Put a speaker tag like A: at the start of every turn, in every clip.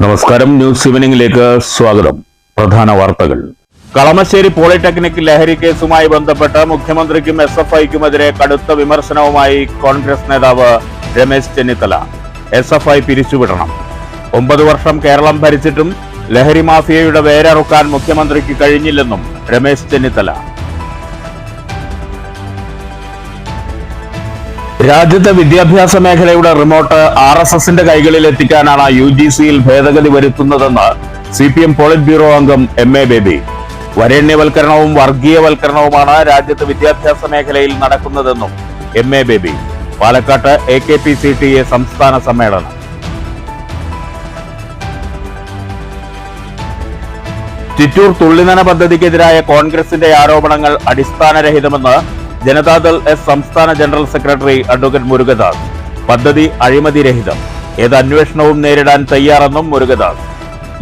A: നമസ്കാരം, ന്യൂസ് ഈവനിംഗിലേക്ക് സ്വാഗതം. പ്രധാന വാർത്തകൾ. കളമശ്ശേരി പോളിടെക്നിക് ലഹരി കേസുമായി ബന്ധപ്പെട്ട് മുഖ്യമന്ത്രിക്കും SFIക്കുമെതിരെ കടുത്ത വിമർശനവുമായി കോൺഗ്രസ് നേതാവ് രമേശ് ചെന്നിത്തല. SFI പിരിച്ചുവിടണം. 9 വർഷം കേരളം ഭരിച്ചിട്ടും ലഹരി മാഫിയയുടെ വേരറുക്കാൻ മുഖ്യമന്ത്രിക്ക് കഴിഞ്ഞില്ലെന്നും രമേശ് ചെന്നിത്തല. രാജ്യത്തെ വിദ്യാഭ്യാസ മേഖലയുടെ റിമോട്ട് RSSന്റെ കൈകളിൽ എത്തിക്കാനാണ് UGCയിൽ ഭേദഗതി വരുത്തുന്നതെന്ന് CPM പോളിറ്റ് ബ്യൂറോ അംഗം MA ബേബി. വരേണ്യവൽക്കരണവും വർഗീയവൽക്കരണവുമാണ് രാജ്യത്തെ വിദ്യാഭ്യാസ മേഖലയിൽ നടക്കുന്നതെന്നും MA ബേബി. പാലക്കാട്ട് AKPCTA സംസ്ഥാന സമ്മേളനം. ചിറ്റൂർ തുള്ളിനന പദ്ധതിക്കെതിരായ കോൺഗ്രസിന്റെ ആരോപണങ്ങൾ അടിസ്ഥാനരഹിതമെന്ന് ജനതാദൾ S സംസ്ഥാന ജനറൽ സെക്രട്ടറി അഡ്വക്കേറ്റ് മുരുകദാസ്. പദ്ധതി അഴിമതിരഹിതം, ഏത് അന്വേഷണവും നേരിടാൻ തയ്യാറെന്നും മുരുകദാസ്.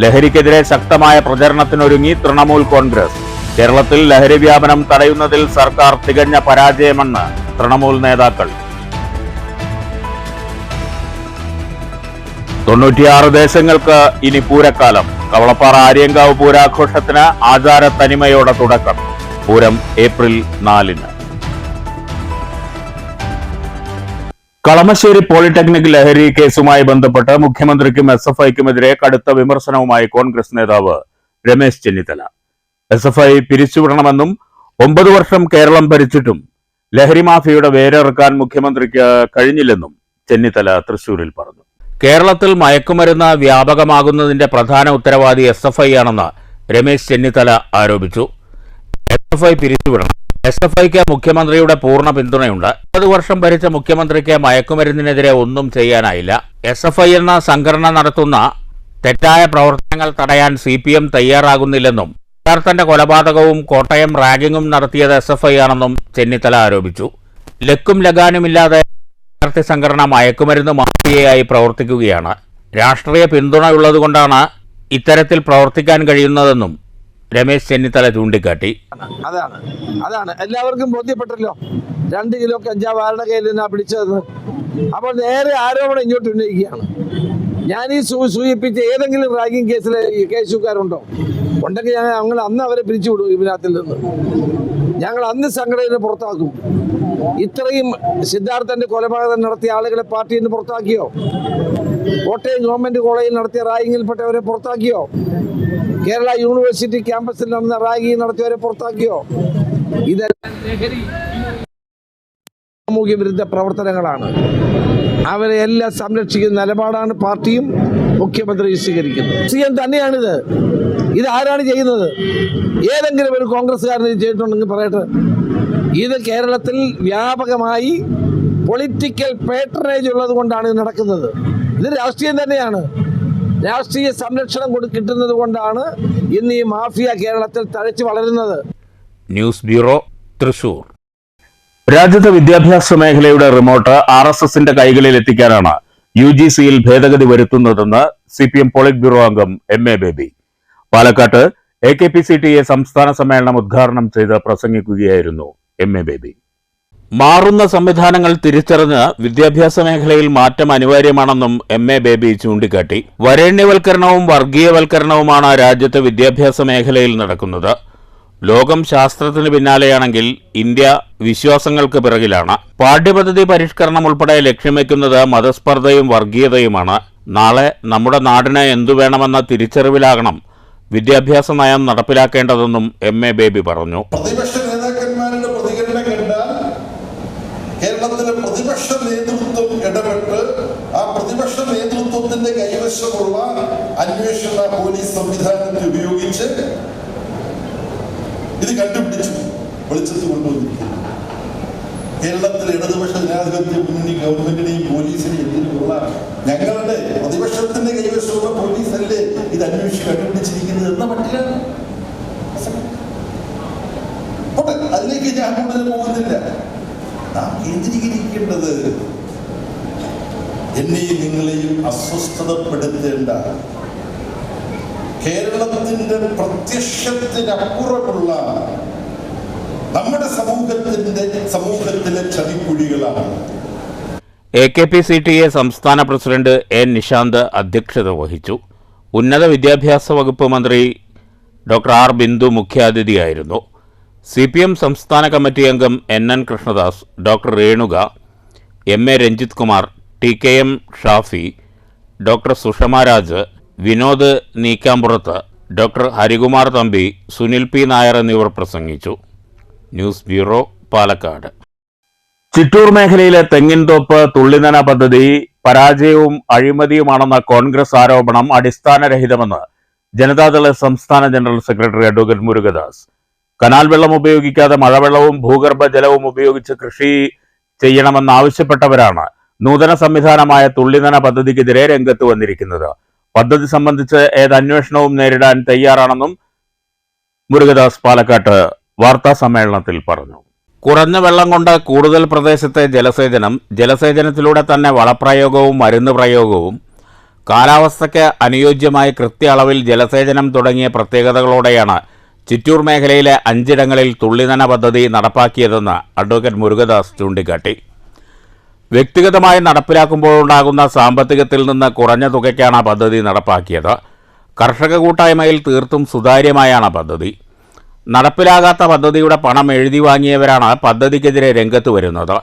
A: ലഹരിക്കെതിരെ ശക്തമായ പ്രചരണത്തിനൊരുങ്ങി തൃണമൂൽ കോൺഗ്രസ്. കേരളത്തിൽ ലഹരി വ്യാപനം തടയുന്നതിൽ സർക്കാർ തികഞ്ഞ പരാജയമെന്ന് തൃണമൂൽ നേതാക്കൾ. 96 ദേശങ്ങൾക്ക് ഇനി പൂരക്കാലം. കവളപ്പാറ ആര്യങ്കാവ് പൂരാഘോഷത്തിന് ആചാര തനിമയോടെ തുടക്കം. പൂരം ഏപ്രിൽ 4-ന്. കളമശ്ശേരി പോളിടെക്നിക് ലഹരി കേസുമായി ബന്ധപ്പെട്ട് മുഖ്യമന്ത്രിക്കും SFIക്കുമെതിരെ കടുത്ത വിമർശനവുമായി കോൺഗ്രസ് നേതാവ് രമേശ് ചെന്നിത്തല. SFI പിരിച്ചുവിടണമെന്നും 9 വർഷം കേരളം ഭരിച്ചിട്ടും ലഹരി മാഫിയയുടെ വേരറുക്കാൻ മുഖ്യമന്ത്രിക്ക് കഴിഞ്ഞില്ലെന്നും ചെന്നിത്തല തൃശൂരിൽ പറഞ്ഞു. കേരളത്തിൽ മയക്കുമരുന്ന് വ്യാപകമാകുന്നതിന്റെ പ്രധാന ഉത്തരവാദി SFI ആണെന്ന് രമേശ് ചെന്നിത്തല ആരോപിച്ചു. SFI പിരിച്ചുവിടണം. SFIക്ക് മുഖ്യമന്ത്രിയുടെ പൂർണ്ണ പിന്തുണയുണ്ട്. 10 വർഷം ഭരിച്ച മുഖ്യമന്ത്രിക്ക് മയക്കുമരുന്നിനെതിരെ ഒന്നും ചെയ്യാനായില്ല. SFI എന്ന സംഘടന നടത്തുന്ന തെറ്റായ പ്രവർത്തനങ്ങൾ തടയാൻ CPM തയ്യാറാകുന്നില്ലെന്നും യഥാർത്ഥന്റെ കൊലപാതകവും കോട്ടയം റാഗിങ്ങും നടത്തിയത് SFI ആണെന്നും ചെന്നിത്തല ആരോപിച്ചു. ലക്കും ലഗാനുമില്ലാതെ വിദ്യാർത്ഥി സംഘടന മയക്കുമരുന്ന് മാഫിയയായി പ്രവർത്തിക്കുകയാണ്. രാഷ്ട്രീയ പിന്തുണയുള്ളതുകൊണ്ടാണ് ഇത്തരത്തിൽ പ്രവർത്തിക്കാൻ കഴിയുന്നതെന്നും രമേശ് ചെന്നിത്തല ചൂണ്ടിക്കാട്ടി.
B: അതാണ് എല്ലാവർക്കും ബോധ്യപ്പെട്ടല്ലോ. 2 കിലോ കഞ്ചാവ് ആരുടെ കയ്യിൽ നിന്നാ പിടിച്ചതെന്ന്. അപ്പോൾ നേരെ ആരോപണം ഇങ്ങോട്ട് ഉന്നയിക്കുകയാണ്. ഞാൻ ഈ സൂചിപ്പിച്ച ഏതെങ്കിലും റാഗിംഗ് കേസിലെ കേസുകാരുണ്ടോ? ഉണ്ടെങ്കിൽ ഞങ്ങൾ അന്ന് അവരെ പിരിച്ചുവിടും. ഇതിനകത്തിൽ നിന്ന് ഞങ്ങൾ അന്ന് സംഘടനയെ പുറത്താക്കും. ഇത്രയും സിദ്ധാർത്ഥന്റെ കൊലപാതകം നടത്തിയ ആളുകളെ പാർട്ടിയിൽ നിന്ന് പുറത്താക്കിയോ? കോട്ടയം ഗവൺമെന്റ് കോളേജിൽ നടത്തിയ റാഗിങ്ങിൽപ്പെട്ടവരെ പുറത്താക്കിയോ? കേരള യൂണിവേഴ്സിറ്റി ക്യാമ്പസിൽ നടന്ന റാഗിങ് നടത്തിയവരെ പുറത്താക്കിയോ? ഇതെല്ലാം സാമൂഹ്യ വിരുദ്ധ പ്രവർത്തനങ്ങളാണ്. അവരെ എല്ലാം സംരക്ഷിക്കുന്ന നിലപാടാണ് പാർട്ടിയും മുഖ്യമന്ത്രിയും സ്വീകരിക്കുന്നത്. CM തന്നെയാണിത്. ഇത് ആരാണ് ചെയ്യുന്നത്? ഏതെങ്കിലും ഒരു കോൺഗ്രസ്സുകാരൻ ചെയ്തിട്ടുണ്ടെങ്കിൽ പറയട്ടെ. ഇത് കേരളത്തിൽ വ്യാപകമായി പൊളിറ്റിക്കൽ പാട്രണേജ് ഉള്ളത് കൊണ്ടാണ് ഇത് നടക്കുന്നത്. ഇത് രാഷ്ട്രീയം തന്നെയാണ്. രാഷ്ട്രീയ സംരക്ഷണം കിട്ടുന്നത് കൊണ്ടാണ് ഇന്ന് ഈ മാഫിയ കേരളത്തിൽ തഴച്ചു വളരുന്നത്.
A: News bureau, Thrissur. രാജ്യത്തെ വിദ്യാഭ്യാസ മേഖലയുടെ റിമോട്ട് RSSന്റെ കൈകളിൽ എത്തിക്കാനാണ് UGCയിൽ ഭേദഗതി വരുത്തുന്നതെന്ന് CPM പോളിറ്റ് ബ്യൂറോ അംഗം MA ബേബി. പാലക്കാട്ട് AKPCTA സംസ്ഥാന സമ്മേളനം ഉദ്ഘാടനം ചെയ്ത് പ്രസംഗിക്കുകയായിരുന്നു MA ബേബി. മാറുന്ന സംവിധാനങ്ങൾ തിരിച്ചറിഞ്ഞ് വിദ്യാഭ്യാസ മേഖലയിൽ മാറ്റം അനിവാര്യമാണെന്നും MA ബേബി ചൂണ്ടിക്കാട്ടി. വരേണ്യവൽക്കരണവും വർഗീയവൽക്കരണവുമാണ് രാജ്യത്തെ വിദ്യാഭ്യാസ മേഖലയിൽ നടക്കുന്നത്. ലോകം ശാസ്ത്രത്തിന് പിന്നാലെയാണെങ്കിൽ ഇന്ത്യ വിശ്വാസങ്ങൾക്ക് പിറകിലാണ്. പാഠ്യപദ്ധതി പരിഷ്കരണം ഉൾപ്പെടെ ലക്ഷ്യം വയ്ക്കുന്നത് മതസ്പർദ്ധയും വർഗീയതയുമാണ്. നാളെ നമ്മുടെ നാടിന് എന്തു വേണമെന്ന തിരിച്ചറിവിലാകണം വിദ്യാഭ്യാസ നയം നടപ്പിലാക്കേണ്ടതെന്നും MA ബേബി പറഞ്ഞു.
C: കേരളത്തിലെ പ്രതിപക്ഷ നേതൃത്വം ഇടപെട്ട് ആ പ്രതിപക്ഷ നേതൃത്വത്തിന്റെ കൈവശമുള്ള അന്വേഷണ പോലീസ് സംവിധാനത്തെ ഉപയോഗിച്ച് ഇത് കണ്ടുപിടിച്ചു വെളിച്ചത്ത് കൊണ്ടുവന്നിരിക്കുന്നു. കേരളത്തിലെ ഇടതുപക്ഷ ജനാധിപത്യ മുന്നണി ഗവൺമെന്റിനെയും പോലീസിനെയും എതിരുള്ള ഞങ്ങളുടെ പ്രതിപക്ഷത്തിന്റെ കൈവശമുള്ള പോലീസല്ലേ ഇത് അന്വേഷിച്ച് കണ്ടുപിടിച്ചിരിക്കുന്നത് എന്ന മട്ടിലാണ്. അതിലേക്ക് ഞാൻ കൂടുതൽ പോകുന്നില്ല. നാം കേന്ദ്രീകരിക്കേണ്ടത് എന്നെയും നിങ്ങളെയും അസ്വസ്ഥതപ്പെടുത്തേണ്ട കേരളത്തിന്റെ പ്രത്യക്ഷത്തിനപ്പുറമുള്ള നമ്മുടെ സമൂഹത്തിലെ ചതിക്കുഴികളാണ്.
A: AKPCTA സംസ്ഥാന പ്രസിഡന്റ് N നിശാന്ത് അധ്യക്ഷത വഹിച്ചു. ഉന്നത വിദ്യാഭ്യാസ വകുപ്പ് മന്ത്രി ഡോക്ടർ ആർ ബിന്ദു മുഖ്യാതിഥിയായിരുന്നു. CPM സംസ്ഥാന കമ്മിറ്റി അംഗം NN Krishnadas, doctor Renuka, MA Ranjith Kumar, TKM Shafi, doctor Sushama Raj, Vinod Neekkampurath, doctor Harikumar Thampi, Sunil P. Nair എന്നിവർ പ്രസംഗിച്ചു. News bureau, Palakkad. ചിറ്റൂർ മേഖലയിലെ തെങ്ങിൻതോപ്പ് തുള്ളിനന പദ്ധതി പരാജയവും അഴിമതിയുമാണെന്ന കോൺഗ്രസ് ആരോപണം അടിസ്ഥാനരഹിതമെന്ന് ജനതാദൾ സംസ്ഥാന general secretary advocate Murugadas. Canal വെള്ളം ഉപയോഗിക്കാതെ മഴവെള്ളവും ഭൂഗർഭജലവും ഉപയോഗിച്ച് കൃഷി ചെയ്യണമെന്നാവശ്യപ്പെട്ടവരാണ് നൂതന സംവിധാനമായ തുള്ളിനന പദ്ധതിക്കെതിരെ രംഗത്ത് വന്നിരിക്കുന്നത്. പദ്ധതി സംബന്ധിച്ച് ഏത് അന്വേഷണവും നേരിടാൻ തയ്യാറാണെന്നും മുരുകദാസ് പാലക്കാട്ട് വാർത്താ സമ്മേളനത്തിൽ പറഞ്ഞു. കുറഞ്ഞ വെള്ളം കൊണ്ട് കൂടുതൽ പ്രദേശത്തെ ജലസേചനത്തിലൂടെ തന്നെ വളപ്രയോഗവും മരുന്ന് പ്രയോഗവും, കാലാവസ്ഥയ്ക്ക് അനുയോജ്യമായ കൃത്യ അളവിൽ ജലസേചനം തുടങ്ങിയ പ്രത്യേകതകളോടെയാണ് ചിറ്റൂർ മേഖലയിലെ 5 ഇടങ്ങളിൽ തുള്ളിനന പദ്ധതി നടപ്പാക്കിയതെന്ന് അഡ്വക്കേറ്റ് മുരുകദാസ് ചൂണ്ടിക്കാട്ടി. വ്യക്തിഗതമായി നടപ്പിലാക്കുമ്പോഴുണ്ടാകുന്ന സാമ്പത്തികത്തിൽ നിന്ന് കുറഞ്ഞ തുകയ്ക്കാണ് പദ്ധതി നടപ്പാക്കിയത്. കർഷക കൂട്ടായ്മയിൽ തീർത്തും സുതാര്യമായാണ് പദ്ധതി. നടപ്പിലാകാത്ത പദ്ധതിയുടെ പണം എഴുതി വാങ്ങിയവരാണ് പദ്ധതിക്കെതിരെ രംഗത്ത് വരുന്നത്.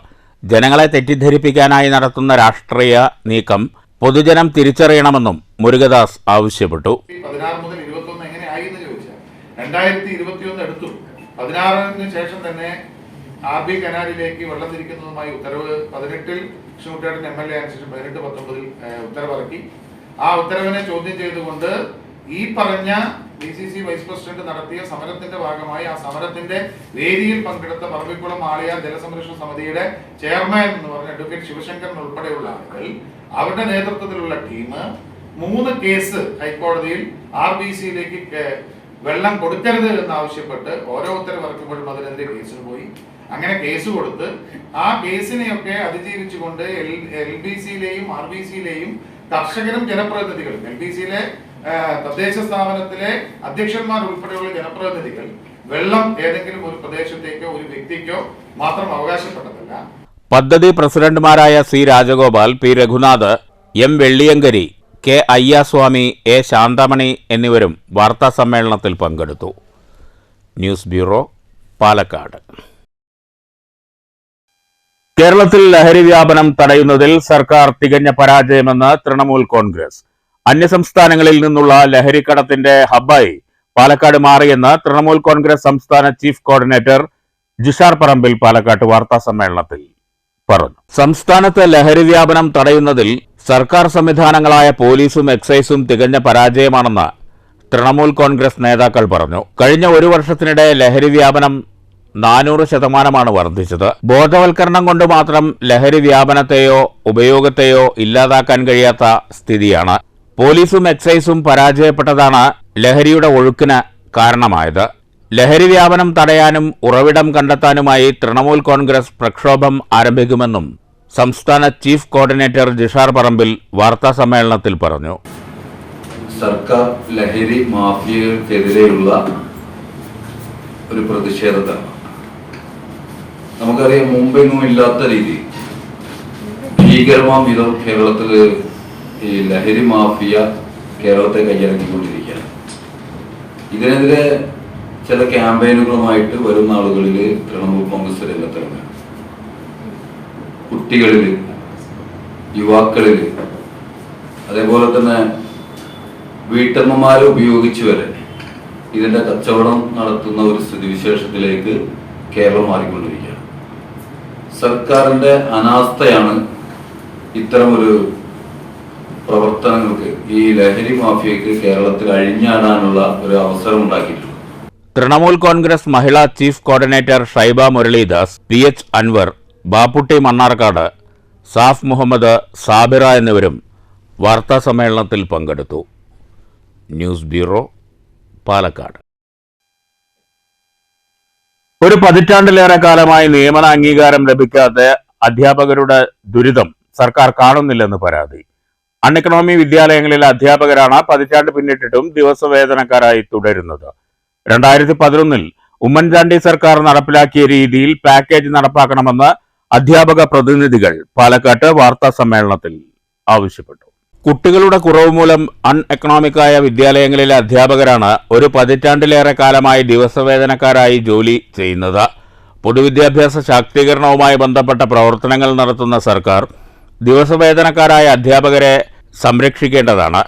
A: ജനങ്ങളെ തെറ്റിദ്ധരിപ്പിക്കാനായി നടത്തുന്ന രാഷ്ട്രീയ നീക്കം പൊതുജനം തിരിച്ചറിയണമെന്നും മുരുകദാസ് ആവശ്യപ്പെട്ടു.
D: 2021 എടുത്തു. 16 ശേഷം തന്നെ RB കനാലിലേക്ക് വെള്ളം തിരിക്കുന്നതുമായി ഉത്തരവ് 18 കൃഷ്ണൻകുട്ടിയേട്ടൻ MLA അനുസരിച്ച് 18-19 ഉത്തരവിറക്കി. ആ ഉത്തരവിനെ ചോദ്യം ചെയ്തുകൊണ്ട് ഈ പറഞ്ഞ DCC വൈസ് പ്രസിഡന്റ് നടത്തിയ സമരത്തിന്റെ ഭാഗമായി ആ സമരത്തിന്റെ വേദിയിൽ പങ്കെടുത്ത പറമ്പിക്കുളം ആളിയാർ ജലസംരക്ഷണ സമിതിയുടെ ചെയർമാൻ എന്ന് പറഞ്ഞ അഡ്വക്കേറ്റ് ശിവശങ്കരൻ ഉൾപ്പെടെയുള്ള ആളുകൾ, അവരുടെ നേതൃത്വത്തിലുള്ള ടീം 3 കേസ് ഹൈക്കോടതിയിൽ RBCയിലേക്ക് വെള്ളം കൊടുക്കരുത് എന്നാവശ്യപ്പെട്ട് ഓരോ ഉത്തരവ് ഇറക്കുമ്പോഴും അതിനെതിരെ കേസിന് പോയി. അങ്ങനെ കേസ് കൊടുത്ത് ആ കേസിനെയൊക്കെ അതിജീവിച്ചുകൊണ്ട് LBCയിലെയും RBCയിലെയും കർഷകരും ജനപ്രതിനിധികളും, LBCയിലെ തദ്ദേശ സ്ഥാപനത്തിലെ അധ്യക്ഷന്മാർ ഉൾപ്പെടെയുള്ള ജനപ്രതിനിധികൾ വെള്ളം ഏതെങ്കിലും ഒരു പ്രദേശത്തേക്കോ ഒരു വ്യക്തിക്കോ മാത്രം അവകാശപ്പെട്ടതല്ല.
A: പദ്ധതി പ്രസിഡന്റുമാരായ C. Rajagopal, P. Raghunath, M. വെള്ളിയങ്കരി, K. Ayyaswamy, A. Shanthamani എന്നിവരും വാർത്താ സമ്മേളനത്തിൽ പങ്കെടുത്തു. News bureau, Palakkad. കേരളത്തിൽ ലഹരി വ്യാപനം തടയുന്നതിൽ സർക്കാർ തികഞ്ഞ പരാജയമെന്ന് തൃണമൂൽ കോൺഗ്രസ്. അന്യസംസ്ഥാനങ്ങളിൽ നിന്നുള്ള ലഹരിക്കടത്തിന്റെ ഹബ്ബായി പാലക്കാട് മാറിയെന്ന് തൃണമൂൽ കോൺഗ്രസ് സംസ്ഥാന ചീഫ് കോർഡിനേറ്റർ ജിഷാർ പറമ്പിൽ പാലക്കാട്ട് വാർത്താ സമ്മേളനത്തിൽ പറഞ്ഞു. സംസ്ഥാനത്ത് ലഹരി വ്യാപനം തടയുന്നതിൽ സർക്കാർ സംവിധാനങ്ങളായ പോലീസും എക്സൈസും തികഞ്ഞ പരാജയമാണെന്ന് തൃണമൂൽ കോൺഗ്രസ് നേതാക്കൾ പറഞ്ഞു. കഴിഞ്ഞ 1 വർഷത്തിനിടെ ലഹരി വ്യാപനം 400% വർദ്ധിച്ചത്. ബോധവൽക്കരണം കൊണ്ട് മാത്രം ലഹരി വ്യാപനത്തെയോ ഉപയോഗത്തെയോ ഇല്ലാതാക്കാൻ കഴിയാത്ത സ്ഥിതിയാണ്. പോലീസും എക്സൈസും പരാജയപ്പെട്ടതാണ് ലഹരിയുടെ ഒഴുക്കിന് കാരണമായത്. ലഹരി വ്യാപനം തടയാനും ഉറവിടം കണ്ടെത്താനുമായി തൃണമൂൽ കോൺഗ്രസ് പ്രക്ഷോഭം ആരംഭിക്കുമെന്നും സംസ്ഥാന ചീഫ് കോർഡിനേറ്റർ ജിഷാർ പറമ്പിൽ വാർത്താ സമ്മേളനത്തിൽ പറഞ്ഞു.
E: സർക്കാർ ലഹരി മാഫിയകൾക്കെതിരെയുള്ള ഒരു പ്രതിഷേധത്താണ്. നമുക്കറിയാം, മുമ്പെങ്ങും ഇല്ലാത്ത രീതി ഭീകരമാം വിധം കേരളത്തിൽ ഈ ലഹരി മാഫിയ കേരളത്തെ കൈയടക്കിക്കൊണ്ടിരിക്കുകയാണ്. ഇതിനെതിരെ ചില ക്യാമ്പയിനുകളുമായിട്ട് വരുന്ന ആളുകളിൽ തൃണമൂൽ കോൺഗ്രസ് രംഗത്തിറങ്ങുക. കുട്ടികളിൽ, യുവാക്കളിൽ, അതേപോലെ തന്നെ വീട്ടമ്മമാരെ ഉപയോഗിച്ച് വരെ ഇതിന്റെ കച്ചവടം നടത്തുന്ന ഒരു സ്ഥിതിവിശേഷത്തിലേക്ക് കേരളം മാറിക്കൊണ്ടിരിക്കുകയാണ്. സർക്കാരിന്റെ അനാസ്ഥയാണ് ഇത്തരമൊരു പ്രവർത്തനങ്ങൾക്ക്, ഈ ലഹരി മാഫിയക്ക് കേരളത്തിൽ അഴിഞ്ഞാടാനുള്ള ഒരു അവസരം ഉണ്ടാക്കിയിട്ടുണ്ട്.
A: തൃണമൂൽ കോൺഗ്രസ് മഹിളാ chief coordinator Shaiba Muralidas, PH Anwar, Bapputty Mannarkkad, Saf Muhammad, Sabira എന്നിവരും വാർത്താ സമ്മേളനത്തിൽ പങ്കെടുത്തു. News bureau, Palakkad. ഒരു പതിറ്റാണ്ടിലേറെ കാലമായി നിയമന അംഗീകാരം ലഭിക്കാതെ അധ്യാപകരുടെ ദുരിതം സർക്കാർ കാണുന്നില്ലെന്ന് പരാതി. അൺഎക്കണോമി വിദ്യാലയങ്ങളിലെ അധ്യാപകരാണ് പതിറ്റാണ്ട് പിന്നിട്ടിട്ടും ദിവസവേതനക്കാരായി തുടരുന്നത്. 2011 ഉമ്മൻചാണ്ടി സർക്കാർ നടപ്പിലാക്കിയ രീതിയിൽ പാക്കേജ് നടപ്പാക്കണമെന്ന് അധ്യാപക പ്രതിനിധികൾ പാലക്കാട്ട് വാർത്താ സമ്മേളനത്തിൽ ആവശ്യപ്പെട്ടു. കുട്ടികളുടെ കുറവ് മൂലം അൺഎക്കണോമിക്കായ വിദ്യാലയങ്ങളിലെ അധ്യാപകരാണ് ഒരു പതിറ്റാണ്ടിലേറെ കാലമായി ദിവസവേതനക്കാരായി ജോലി ചെയ്യുന്നത്. പൊതുവിദ്യാഭ്യാസ ശാക്തീകരണവുമായി ബന്ധപ്പെട്ട പ്രവർത്തനങ്ങൾ നടത്തുന്ന സർക്കാർ ദിവസവേതനക്കാരായ അധ്യാപകരെ സംരക്ഷിക്കേണ്ടതാണ്.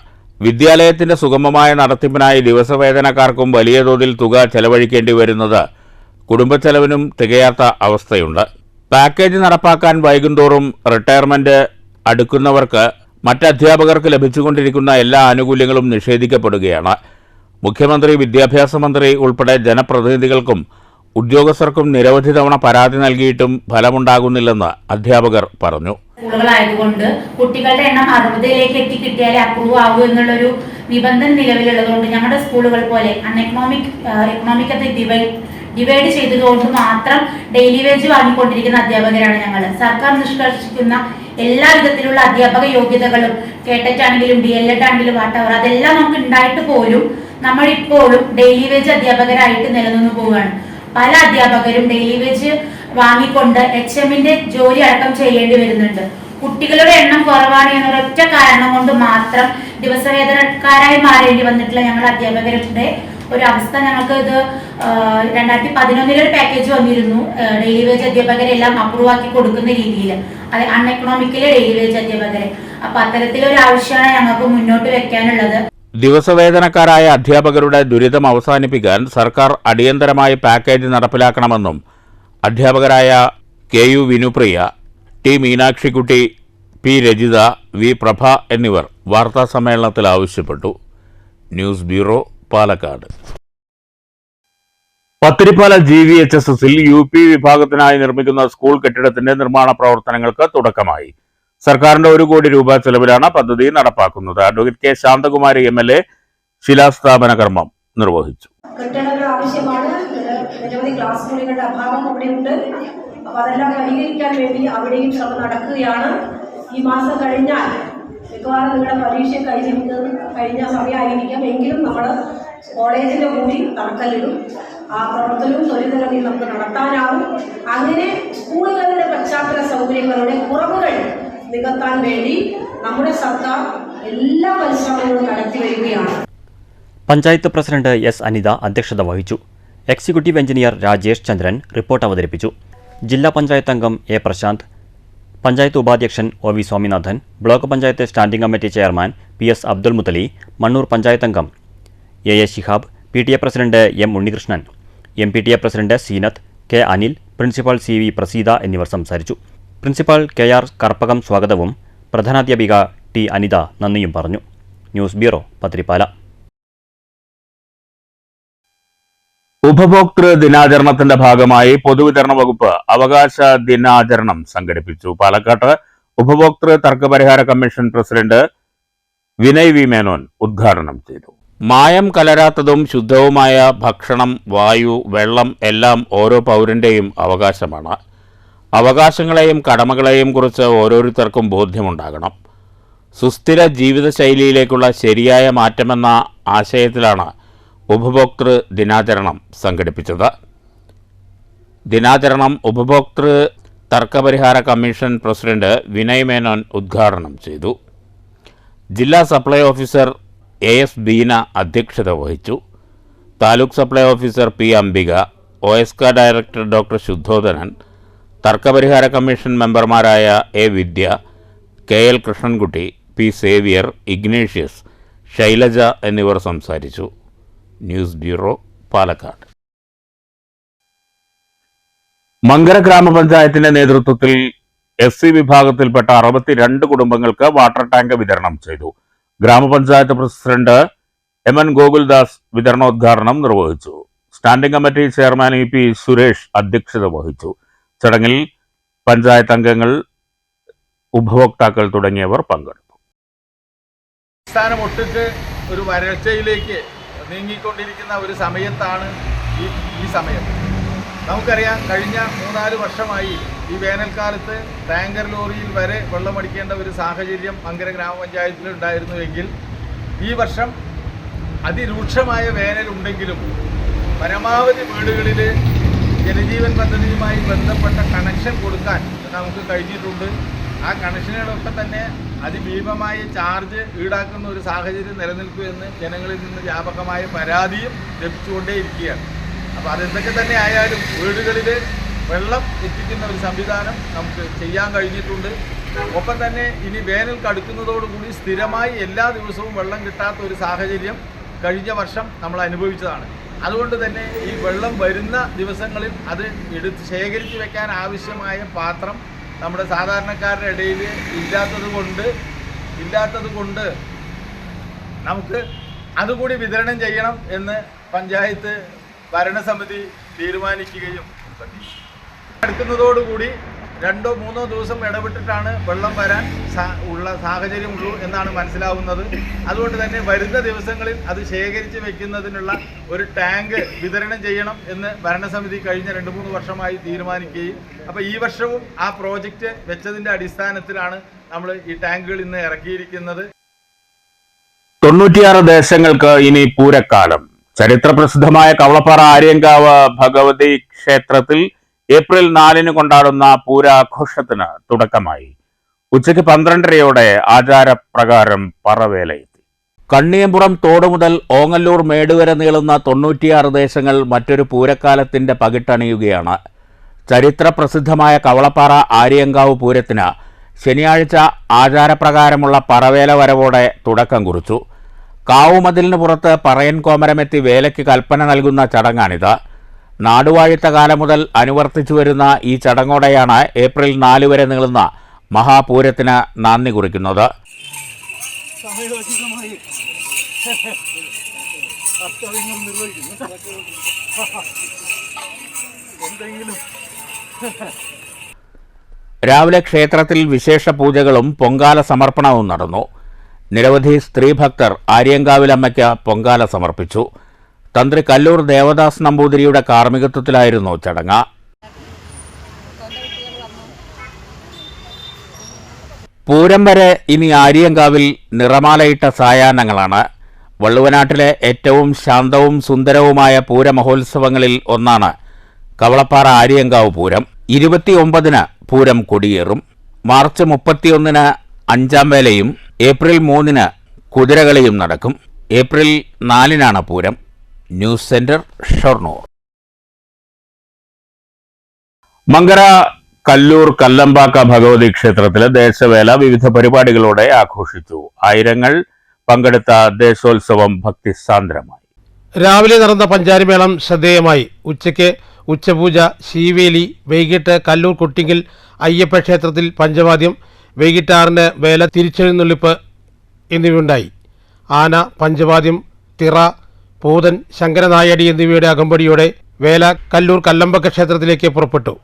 A: വിദ്യാലയത്തിന്റെ സുഗമമായ നടത്തിപ്പിനായി ദിവസവേതനക്കാർക്കും വലിയ തോതിൽ തുക ചെലവഴിക്കേണ്ടി വരുന്നത് കുടുംബച്ചെലവിനും തികയാത്ത അവസ്ഥയുണ്ട്. പാക്കേജ് നടപ്പാക്കാൻ വൈകുന്തോറും റിട്ടയർമെന്റ് അടുക്കുന്നവർക്ക് മറ്റ് അധ്യാപകർക്ക് ലഭിച്ചുകൊണ്ടിരിക്കുന്ന എല്ലാ ആനുകൂല്യങ്ങളും നിഷേധിക്കപ്പെടുകയാണ്. മുഖ്യമന്ത്രി, വിദ്യാഭ്യാസ മന്ത്രി ഉൾപ്പെടെ ജനപ്രതിനിധികൾക്കും ഉദ്യോഗസ്ഥർക്കും നിരവധി തവണ പരാതി നൽകിയിട്ടും ഫലമുണ്ടാകുന്നില്ലെന്ന് അധ്യാപകർ പറഞ്ഞു.
F: സ്കൂളുകളായതുകൊണ്ട് കുട്ടികളുടെ എണ്ണം 60ലേക്ക് എത്തിക്കിട്ടിയാലേ അപ്രൂവ് ആകൂ എന്നുള്ളൊരു നിബന്ധന നിലവിലുള്ളതുകൊണ്ട് ഞങ്ങളുടെ സ്കൂളുകൾ പോലെ എക്കണോമിക്കത്തെ ഡിവൈഡ് ചെയ്തതുകൊണ്ട് മാത്രം ഡെയിലി വേജ് വാങ്ങിക്കൊണ്ടിരിക്കുന്ന അധ്യാപകരാണ് ഞങ്ങൾ. സർക്കാർ നിഷ്കർഷിക്കുന്ന എല്ലാ വിധത്തിലുള്ള അധ്യാപക യോഗ്യതകളും കേട്ടറ്റ് ആണെങ്കിലും DLED ആണെങ്കിലും വാട്ടവർ അതെല്ലാം നമുക്ക് ഉണ്ടായിട്ട് പോലും നമ്മളിപ്പോഴും ഡെയിലി വേജ് അധ്യാപകരായിട്ട് നിലനിന്നു പോവുകയാണ്. പല അധ്യാപകരും ഡെയിലി വേജ് വാങ്ങിക്കൊണ്ട് HMന്റെ ജോലി അടക്കം ചെയ്യേണ്ടി വരുന്നുണ്ട്. കുട്ടികളുടെ എണ്ണം കുറവാണ് എന്നൊരൊറ്റ കാരണം കൊണ്ട് മാത്രം ദിവസവേതനക്കാരായി മാറേണ്ടി വന്നിട്ടുള്ള ഞങ്ങളുടെ അധ്യാപകരുടെ ഒരു അവസ്ഥ ഞങ്ങൾക്ക് ഇത് 2011 ഒരു പാക്കേജ് വന്നിരുന്നു. ഡെയിലി വേജ് അധ്യാപകരെല്ലാം അപ്രൂവ് ആക്കി കൊടുക്കുന്ന രീതിയിൽ, അത് അൺഎക്കണോമിക്കലി ഡെയിലി വേജ് അധ്യാപകരെ. അപ്പൊ അത്തരത്തിലൊരു ആവശ്യമാണ് ഞങ്ങൾക്ക് മുന്നോട്ട് വെക്കാനുള്ളത്.
A: ദിവസവേതനക്കാരായ അധ്യാപകരുടെ ദുരിതം അവസാനിപ്പിക്കാൻ സർക്കാർ അടിയന്തരമായി പാക്കേജ് നടപ്പിലാക്കണമെന്നും അധ്യാപകരായ KU വിനുപ്രിയ, T മീനാക്ഷിക്കുട്ടി, P Rajitha, V പ്രഭ എന്നിവർ വാർത്താസമ്മേളനത്തിൽ ആവശ്യപ്പെട്ടു. News bureau, Palakkad. പത്തിരിപ്പാല GVHSSൽ UP വിഭാഗത്തിനായി നിർമ്മിക്കുന്ന സ്കൂൾ കെട്ടിടത്തിന്റെ നിർമ്മാണ പ്രവർത്തനങ്ങൾക്ക് തുടക്കമായി. സർക്കാരിന്റെ 1 കോടി രൂപ ചെലവിലാണ് പദ്ധതി നടപ്പാക്കുന്നത്. അഡ്വക്കേറ്റ് K ശാന്തകുമാരി MLA ശിലാസ്ഥാപന കർമ്മം നിർവഹിച്ചു.
G: കെട്ടിടങ്ങൾ ആവശ്യമാണ്. നിരവധി ക്ലാസ് മുറികളുടെ അഭാവം അവിടെയുണ്ട്. അപ്പൊ അതെല്ലാം പരിഹരിക്കാൻ വേണ്ടി അവിടെയും ശ്രമം നടക്കുകയാണ്. ഈ മാസം കഴിഞ്ഞാൽ മിക്കവാറും നിങ്ങളുടെ പരീക്ഷ കഴിഞ്ഞ സമയമായിരിക്കാം. എങ്കിലും നമ്മൾ കോളേജിന്റെ കൂടി തറക്കല്ലിടും. ആ പ്രവർത്തനവും ത്വരിതഗതിയിൽ നമുക്ക് നടത്താനാവും. അങ്ങനെ സ്കൂളുകളുടെ പശ്ചാത്തല സൗകര്യങ്ങളുടെ കുറവുകൾ നികത്താൻ വേണ്ടി നമ്മുടെ സർക്കാർ എല്ലാ പരിശ്രമങ്ങളും നടത്തി വരികയാണ്.
H: പഞ്ചായത്ത് പ്രസിഡന്റ് S അനിത അധ്യക്ഷത വഹിച്ചു. Executive engineer Rajesh Chandran report അവതരിപ്പിച്ചു. ജില്ലാ പഞ്ചായത്ത് അംഗം A പ്രശാന്ത്, പഞ്ചായത്ത് ഉപാധ്യക്ഷൻ OV Swaminathan, block panchayat standing committee chairman PS Abdul Muthali, Mannur panchayat അംഗം AA Shihab, PTA president M Unnikrishnan, MPTA president Seenath, K Anil, principal CV Praseetha എന്നിവർ സംസാരിച്ചു. പ്രിൻസിപ്പൽ KR കർപ്പകം സ്വാഗതവും പ്രധാനാധ്യാപിക T അനിത നന്ദിയും പറഞ്ഞു. News bureau, Pathirippala.
A: ഉപഭോക്തൃ ദിനാചരണത്തിന്റെ ഭാഗമായി പൊതുവിതരണ വകുപ്പ് അവകാശ ദിനാചരണം സംഘടിപ്പിച്ചു. പാലക്കാട്ട് ഉപഭോക്തൃ തർക്കപരിഹാര commission president Vinay V Menon ഉദ്ഘാടനം ചെയ്തു. മായം കലരാത്തതും ശുദ്ധവുമായ ഭക്ഷണം, വായു, വെള്ളം എല്ലാം ഓരോ പൗരന്റെയും അവകാശമാണ്. അവകാശങ്ങളെയും കടമകളെയും കുറിച്ച് ഓരോരുത്തർക്കും ബോധ്യമുണ്ടാകണം. സുസ്ഥിര ജീവിതശൈലിയിലേക്കുള്ള ശരിയായ മാറ്റമെന്ന ആശയത്തിലാണ് ഉപഭോക്തൃ ദിനാചരണം സംഘടിപ്പിച്ചത്. ദിനാചരണം ഉപഭോക്തൃ തർക്കപരിഹാര കമ്മീഷൻ പ്രസിഡന്റ് വിനയ് മേനോൻ ഉദ്ഘാടനം ചെയ്തു. ജില്ലാ സപ്ലൈ ഓഫീസർ AS ബീന അധ്യക്ഷത വഹിച്ചു. Taluk supply officer P Ambika, OSK director doctor Suddhodhanan, തർക്കപരിഹാര കമ്മീഷൻ മെമ്പർമാരായ A Vidya, KL Krishnankutty, P Xavier, Ignatius, Shailaja എന്നിവർ സംസാരിച്ചു. News bureau, Palakkad. മങ്കര ഗ്രാമപഞ്ചായത്തിന്റെ നേതൃത്വത്തിൽ SC വിഭാഗത്തിൽപ്പെട്ട 62 കുടുംബങ്ങൾക്ക് വാട്ടർ ടാങ്ക് വിതരണം ചെയ്തു. ഗ്രാമപഞ്ചായത്ത് പ്രസിഡന്റ് MN ഗോകുൽദാസ് വിതരണോദ്ഘാടനം നിർവഹിച്ചു. Standing committee chairman EP Suresh അധ്യക്ഷത വഹിച്ചു. ചടങ്ങിൽ പഞ്ചായത്ത് അംഗങ്ങൾ, ഉപഭോക്താക്കൾ തുടങ്ങിയവർ പങ്കെടുത്തു.
I: സംസ്ഥാനമൊട്ടുക്ക് ഒരു വരൾച്ചയിലേക്ക് നീങ്ങിക്കൊണ്ടിരിക്കുന്ന ഒരു സമയത്താണ് ഈ സമയം. നമുക്കറിയാം, കഴിഞ്ഞ 3-4 വർഷമായി ഈ വേനൽക്കാലത്ത് ടാങ്കർ ലോറിയിൽ വരെ വെള്ളമടിക്കേണ്ട ഒരു സാഹചര്യം മങ്കര ഗ്രാമപഞ്ചായത്തിൽ ഉണ്ടായിരുന്നുവെങ്കിൽ ഈ വർഷം അതിരൂക്ഷമായ വേനലുണ്ടെങ്കിലും പരമാവധി വീടുകളിൽ ജലജീവൻ പദ്ധതിയുമായി ബന്ധപ്പെട്ട കണക്ഷൻ കൊടുക്കാൻ നമുക്ക് കഴിഞ്ഞിട്ടുണ്ട്. ആ കണക്ഷനുകളൊക്കെ തന്നെ അതിഭീമമായ ചാർജ് ഈടാക്കുന്ന ഒരു സാഹചര്യം നിലനിൽക്കുമെന്ന് ജനങ്ങളിൽ നിന്ന് വ്യാപകമായ പരാതിയും ലഭിച്ചുകൊണ്ടേയിരിക്കുകയാണ്. അപ്പോൾ അതെന്തൊക്കെ തന്നെ ആയാലും വീടുകളിൽ വെള്ളം എത്തിക്കുന്ന ഒരു സംവിധാനം നമുക്ക് ചെയ്യാൻ കഴിഞ്ഞിട്ടുണ്ട്. ഒപ്പം തന്നെ ഇനി വേനൽ കടുക്കുന്നതോടുകൂടി സ്ഥിരമായി എല്ലാ ദിവസവും വെള്ളം കിട്ടാത്ത ഒരു സാഹചര്യം കഴിഞ്ഞ വർഷം നമ്മൾ അനുഭവിച്ചതാണ്. അതുകൊണ്ട് തന്നെ ഈ വെള്ളം വരുന്ന ദിവസങ്ങളിൽ അത് ശേഖരിച്ച് വെക്കാൻ ആവശ്യമായ പാത്രം നമ്മുടെ സാധാരണക്കാരുടെ ഇടയിൽ ഇല്ലാത്തത് കൊണ്ട് നമുക്ക് അതുകൂടി വിതരണം ചെയ്യണം എന്ന് പഞ്ചായത്ത് ഭരണസമിതി തീരുമാനിക്കുകയും അടുക്കുന്നതോടുകൂടി 2-3 ദിവസം ഇടവിട്ടിട്ടാണ് വെള്ളം വരാൻ ഉള്ള സാഹചര്യമുള്ളൂ എന്നാണ് മനസ്സിലാവുന്നത്. അതുകൊണ്ട് തന്നെ വരുന്ന ദിവസങ്ങളിൽ അത് ശേഖരിച്ച് വെക്കുന്നതിനുള്ള ഒരു ടാങ്ക് വിതരണം ചെയ്യണം എന്ന് ഭരണസമിതി കഴിഞ്ഞ 2-3 വർഷമായി തീരുമാനിക്കുകയും അപ്പോൾ ഈ വർഷവും ആ പ്രോജക്റ്റ് വെച്ചതിൻ്റെ അടിസ്ഥാനത്തിലാണ് നമ്മൾ ഈ ടാങ്കുകൾ ഇന്ന് ഇറക്കിയിരിക്കുന്നത്.
A: 96 ദേശങ്ങൾക്ക് ഇനി പൂരക്കാലം. ചരിത്രപ്രസിദ്ധമായ കവളപ്പാറ ആര്യങ്കാവ് ഭഗവതി ക്ഷേത്രത്തിൽ ഏപ്രിൽ 4 കൊണ്ടാടുന്ന പൂരാഘോഷത്തിന് തുടക്കമായി. ഉച്ചയ്ക്ക് 12:30 ആചാരപ്രകാരം പറവേലയെത്തി. കണ്ണിയമ്പുറം തോട് മുതൽ ഓങ്ങല്ലൂർ മേട് വരെ നീളുന്ന 96 ദേശങ്ങൾ മറ്റൊരു പൂരക്കാലത്തിന്റെ പകിട്ടണിയുകയാണ്. ചരിത്രപ്രസിദ്ധമായ കവളപ്പാറ ആര്യങ്കാവ് പൂരത്തിന് ശനിയാഴ്ച ആചാരപ്രകാരമുള്ള പറവേല വരവോടെ തുടക്കം കുറിച്ചു. കാവുമതിലിന് പുറത്ത് പറയൻ കോമരമെത്തി വേലയ്ക്ക് കൽപ്പന നൽകുന്ന ചടങ്ങാണിത്. നാടുവാഴിത്ത കാലം മുതൽ അനുവർത്തിച്ചു വരുന്ന ഈ ചടങ്ങോടെയാണ് ഏപ്രിൽ 4 വരെ നീളുന്ന മഹാപൂരത്തിന് നാന്ദി കുറിക്കുന്നത്. രാവിലെ ക്ഷേത്രത്തിൽ വിശേഷ പൂജകളും പൊങ്കാല സമർപ്പണവും നടന്നു. നിരവധി സ്ത്രീഭക്തർ ആര്യങ്കാവിലമ്മയ്ക്ക് പൊങ്കാല സമർപ്പിച്ചു. തന്ത്രി കല്ലൂർ ദേവദാസ് നമ്പൂതിരിയുടെ കാർമ്മികത്വത്തിലായിരുന്നു ചടങ്ങ്. പൂരം വരെ ഇനി ആര്യങ്കാവിൽ നിറമാലയിട്ട സായാഹ്നങ്ങളാണ്. വള്ളുവനാട്ടിലെ ഏറ്റവും ശാന്തവും സുന്ദരവുമായ പൂരമഹോത്സവങ്ങളിൽ ഒന്നാണ് കവളപ്പാറ ആര്യങ്കാവ് പൂരം. 29-ന് പൂരം കൊടിയേറും. മാർച്ച് 31-ന് 5-ാം വേലയും ഏപ്രിൽ 3-ന് കുതിരകളിയും നടക്കും. ഏപ്രിൽ 4-നാണ് പൂരം. News centre, Shoranur. മങ്കര കല്ലൂർ കല്ലമ്പാക്ക ഭഗവതി ക്ഷേത്രത്തിലെ ദേശവേല വിവിധ പരിപാടികളോടെ ആഘോഷിച്ചു. ആയിരങ്ങൾ പങ്കെടുത്ത ദേശോത്സവം ഭക്തിസാന്ദ്രമായി.
J: രാവിലെ നടന്ന പഞ്ചാരിമേളം ശ്രദ്ധേയമായി. ഉച്ചയ്ക്ക് ഉച്ചപൂജ, ശീവേലി, വൈകിട്ട് കല്ലൂർ കുട്ടിങ്കിൽ അയ്യപ്പ ക്ഷേത്രത്തിൽ പഞ്ചവാദ്യം, വൈകിട്ട് 6-ന് വേല തിരിച്ചെഴുന്നള്ളിപ്പ് എന്നിവയുണ്ടായി. ആന, പഞ്ചവാദ്യം, തിറ, പൂതൻ, ശങ്കരനായടി എന്നിവയുടെ അകമ്പടിയോടെ വേല കല്ലൂർ കല്ലമ്പക്ക ക്ഷേത്രത്തിലേക്ക് പുറപ്പെട്ടു.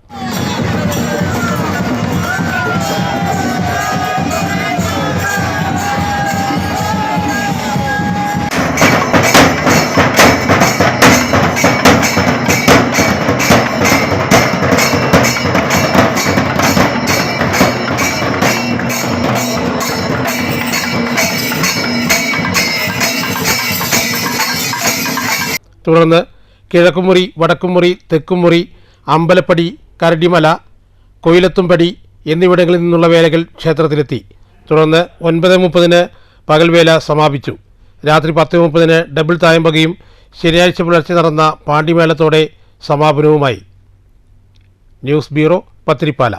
J: തുടർന്ന് കിഴക്കുമുറി, വടക്കുമുറി, തെക്കുമുറി, അമ്പലപ്പടി, കരടിമല, കൊയിലത്തുംപടി എന്നിവിടങ്ങളിൽ നിന്നുള്ള വേലകൾ ക്ഷേത്രത്തിലെത്തി. തുടർന്ന് 9:30-ന് പകൽവേല സമാപിച്ചു. രാത്രി 10:30-ന് ഡബിൾ തായമ്പകയും ശനിയാഴ്ച പുലർച്ചെ നടന്ന പാണ്ടിമേളത്തോടെ സമാപനവുമായി. News bureau, Pathirippala.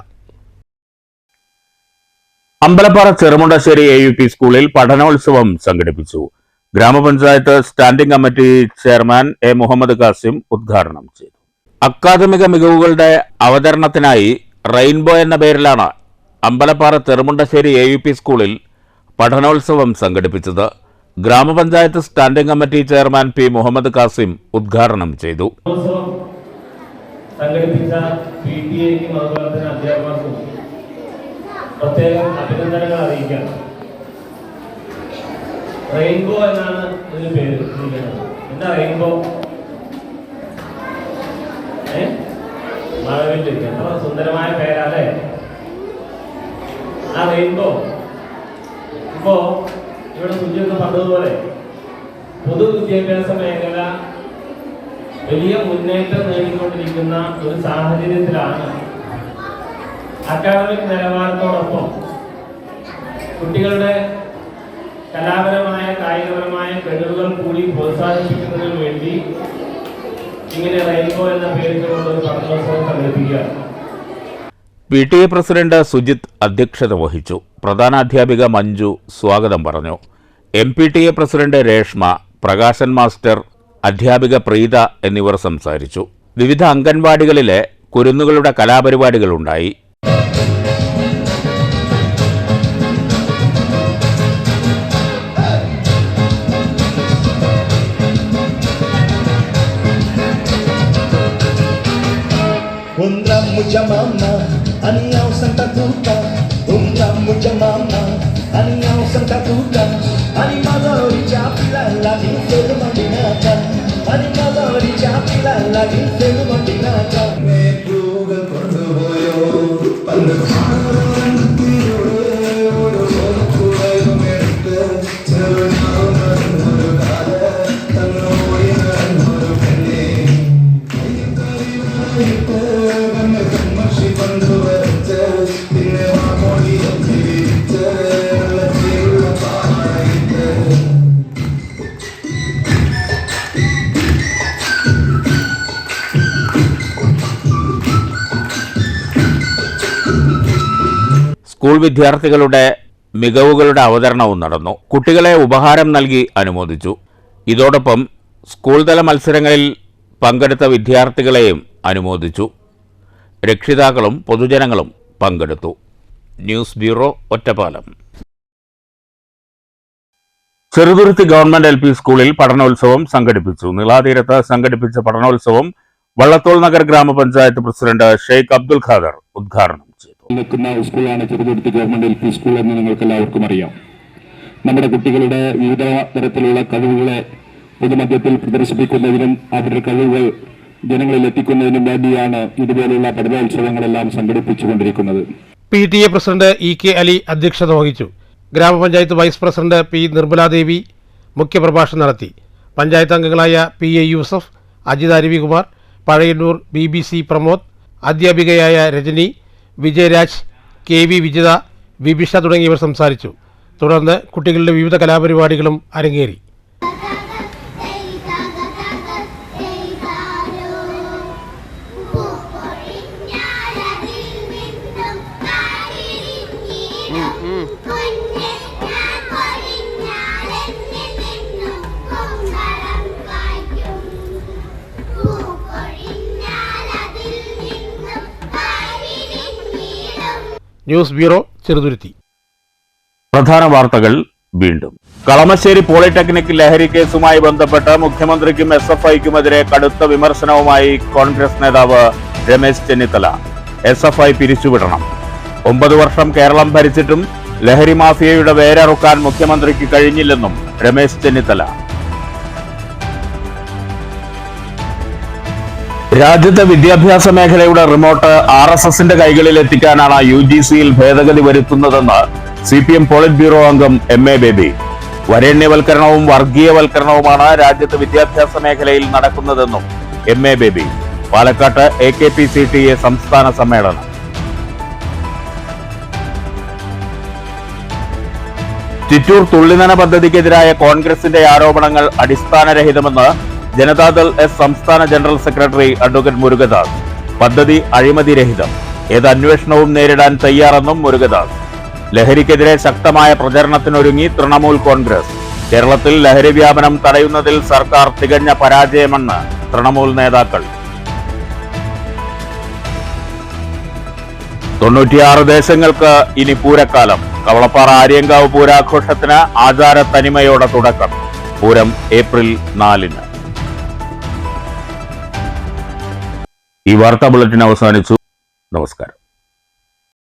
A: Ambalappara Cherumundassery AUP സ്കൂളിൽ പഠനോത്സവം സംഘടിപ്പിച്ചു. ഗ്രാമപഞ്ചായത്ത് standing committee chairman A. Muhammad Kasim ഉദ്ഘാടനം ചെയ്തു. അക്കാദമിക മികവുകളുടെ അവതരണത്തിനായി റെയിൻബോ എന്ന പേരിലാണ് അമ്പലപ്പാറ ചെറുമുണ്ടശ്ശേരി AUP സ്കൂളിൽ പഠനോത്സവം സംഘടിപ്പിച്ചത്. ഗ്രാമപഞ്ചായത്ത് standing committee chairman P. Muhammad Kasim ഉദ്ഘാടനം ചെയ്തു.
K: അഭിനന്ദനങ്ങൾ അറിയിക്കാം. റെയിൻബോ എന്നാണ് ഇതിന് പേര്. എന്താ റെയിൻബോ? മഴവില്ല്. എത്ര സുന്ദരമായ പേരല്ലേ ആ റെയിൻബോ. ഇപ്പോ ഇവിടെ സുജിയൊക്കെ പറഞ്ഞതുപോലെ പൊതുവിദ്യാഭ്യാസ മേഖല വലിയ മുന്നേറ്റം നേടിക്കൊണ്ടിരിക്കുന്ന ഒരു സാഹചര്യത്തിലാണ് അക്കാദമിക് നിലവാരത്തോടൊപ്പം കുട്ടികളുടെ കലാപരമായ കായികപരമായ കഴിവുകൾ കൂടി പ്രോത്സാഹിപ്പിക്കുന്നതിന് വേണ്ടി ഇങ്ങനെ റെയിൻബോ എന്ന പേരിലുള്ള ഒരു പഠനോത്സവം സംഘടിപ്പിക്കുക.
A: PTA പ്രസിഡന്റ് സുജിത് അധ്യക്ഷത വഹിച്ചു. പ്രധാനാധ്യാപിക മഞ്ജു സ്വാഗതം പറഞ്ഞു. MPTA president Reshma, Prakashan master, അധ്യാപിക പ്രീത എന്നിവർ സംസാരിച്ചു. വിവിധ അംഗൻവാടികളിലെ കുരുന്നുകളുടെ കലാപരിപാടികളുണ്ടായി. സ്കൂൾ വിദ്യാർത്ഥികളുടെ മികവുകളുടെ അവതരണവും നടന്നു. കുട്ടികളെ ഉപഹാരം നൽകി അനുമോദിച്ചു. ഇതോടൊപ്പം സ്കൂൾ തല മത്സരങ്ങളിൽ പങ്കെടുത്ത വിദ്യാർത്ഥികളെയും അനുമോദിച്ചു. രക്ഷിതാക്കളും പൊതുജനങ്ങളും പങ്കെടുത്തു. News bureau, Ottapalam. Cheruthuruthy government LP സ്കൂളിൽ പഠനോത്സവം സംഘടിപ്പിച്ചു. നിളാതീരത്ത് സംഘടിപ്പിച്ച പഠനോത്സവം വള്ളത്തോൾ നഗർ ഗ്രാമപഞ്ചായത്ത് പ്രസിഡന്റ് ഷെയ്ഖ് അബ്ദുൽ ഖാദർ ഉദ്ഘാടനം ചെയ്തു.
L: നിൽക്കുന്ന സ്കൂളാണ് ചെറുതുരുത്തി ഗവൺമെന്റ് LP സ്കൂൾ എന്ന് നിങ്ങൾക്ക് എല്ലാവർക്കും അറിയാം. നമ്മുടെ കുട്ടികളുടെ വിവിധ തരത്തിലുള്ള കഴിവുകളെ പൊതുമധ്യത്തിൽ പ്രദർശിപ്പിക്കുന്നതിനും അവരുടെ കഴിവുകൾ ജനങ്ങളിൽ എത്തിക്കുന്നതിനും വേണ്ടിയാണ് ഇതുപോലുള്ള പഠനോത്സവങ്ങളെല്ലാം സംഘടിപ്പിച്ചുകൊണ്ടിരിക്കുന്നത്.
J: PTA പ്രസിഡന്റ് EK അലി അധ്യക്ഷത വഹിച്ചു. ഗ്രാമപഞ്ചായത്ത് വൈസ് പ്രസിഡന്റ് P നിർമ്മലാദേവി മുഖ്യപ്രഭാഷണം നടത്തി. പഞ്ചായത്ത് അംഗങ്ങളായ PA യൂസഫ്, അജിത് അരുവികുമാർ, പഴയന്നൂർ BBC പ്രമോദ്, അധ്യാപികയായ രജനി, വിജയരാജ്, KV വിജിത, വിഭിഷ തുടങ്ങിയവർ സംസാരിച്ചു. തുടർന്ന് കുട്ടികളുടെ വിവിധ കലാപരിപാടികളും അരങ്ങേറി. News bureau, Cheruthuruthy.
A: പ്രധാന വാർത്തകൾ വീണ്ടും. കളമശ്ശേരി പോളിടെക്നിക് ലഹരി കേസുമായി ബന്ധപ്പെട്ട് മുഖ്യമന്ത്രിക്കും SFIക്കുമെതിരെ കടുത്ത വിമർശനവുമായി കോൺഗ്രസ് നേതാവ് രമേശ് ചെന്നിത്തല. SFI പിരിച്ചുവിടണം. 9 വർഷം കേരളം ഭരിച്ചിട്ടും ലഹരി മാഫിയയുടെ വേരറുക്കാൻ മുഖ്യമന്ത്രിക്ക് കഴിഞ്ഞില്ലെന്നും രമേശ് ചെന്നിത്തല. രാജ്യത്തെ വിദ്യാഭ്യാസ മേഖലയുടെ റിമോട്ട് RSSന്റെ കൈകളിൽ എത്തിക്കാനാണ് UGCയിൽ ഭേദഗതി വരുത്തുന്നതെന്ന് CPM പോളിറ്റ് ബ്യൂറോ അംഗം MA ബേബി. വരേണ്യവൽക്കരണവും വർഗീയവൽക്കരണവുമാണ് രാജ്യത്തെ വിദ്യാഭ്യാസ മേഖലയിൽ നടക്കുന്നതെന്നും MA ബേബി. പാലക്കാട്ട് AKPCTA സംസ്ഥാന സമ്മേളനം. ചിറ്റൂർ തുള്ളിനന പദ്ധതിക്കെതിരായ കോൺഗ്രസിന്റെ ആരോപണങ്ങൾ അടിസ്ഥാനരഹിതമെന്ന് ജനതാദൾ S സംസ്ഥാന ജനറൽ സെക്രട്ടറി അഡ്വക്കേറ്റ് മുരുകദാസ്. പദ്ധതി അഴിമതിരഹിതം, ഏത് അന്വേഷണവും നേരിടാൻ തയ്യാറെന്നും മുരുകദാസ്. ലഹരിക്കെതിരെ ശക്തമായ പ്രചരണത്തിനൊരുങ്ങി തൃണമൂൽ കോൺഗ്രസ്. കേരളത്തിൽ ലഹരി വ്യാപനം തടയുന്നതിൽ സർക്കാർ തികഞ്ഞ പരാജയമെന്ന് തൃണമൂൽ നേതാക്കൾ. 96 ദേശങ്ങൾക്ക് ഇനി പൂരക്കാലം. കവളപ്പാറ ആര്യങ്കാവ് പൂരാഘോഷത്തിന് ആചാര തനിമയോടെ തുടക്കം. പൂരം ഏപ്രിൽ 4-ന്. ഈ വാർത്താ ബുള്ളറ്റിൻ അവസാനിച്ചു. നമസ്കാരം.